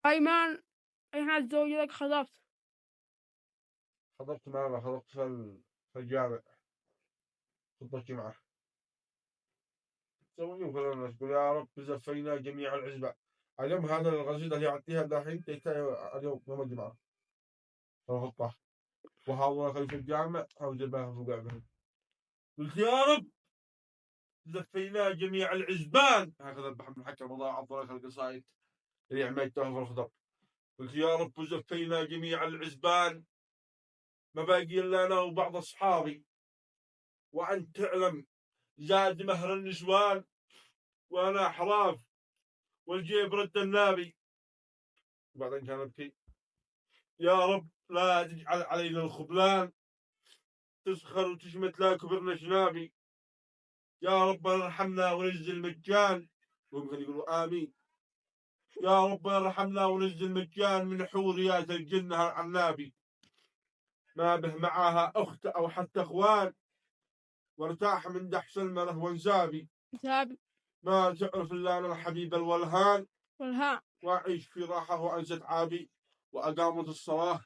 أيمن إحنا الزوجة لك خطبت ماما خطبت في الجامع خطبة جمعة. تسوي كلنا تقول يا رب زفينا جميع العزبة. اليوم هذا القصيدة اللي أعطيها دحين اليوم يوم الجمعة الخطبة وهذا خلف الجامع أو جبهة فوق عبهم. قلت يا رب زفينا جميع العزبان. هكذا محمد الحكم الله عبر القصائد اللي عملتها في الخطب. قلت يا رب زفينا جميع العزبان ما باقي الا انا وبعض اصحابي وانت تعلم زاد مهر النسوان وانا حراف والجيب رد النابي. وبعدين كان ابكي يا رب لا تجعل علينا الخبلان تسخر وتشمت لا كبرنا شنابي. يا رب ارحمنا ونزل مجان. ويمكن يقولوا امين. يا رب ارحمنا ونزل مجان من حوريات الجنه العنابي ما به معاها اخت او حتى اخوان وارتاح من دحس المره وانسابي ما تعرف الا انا الحبيب الولهان والها واعيش في راحه وانسى تعابي. واقامت الصلاه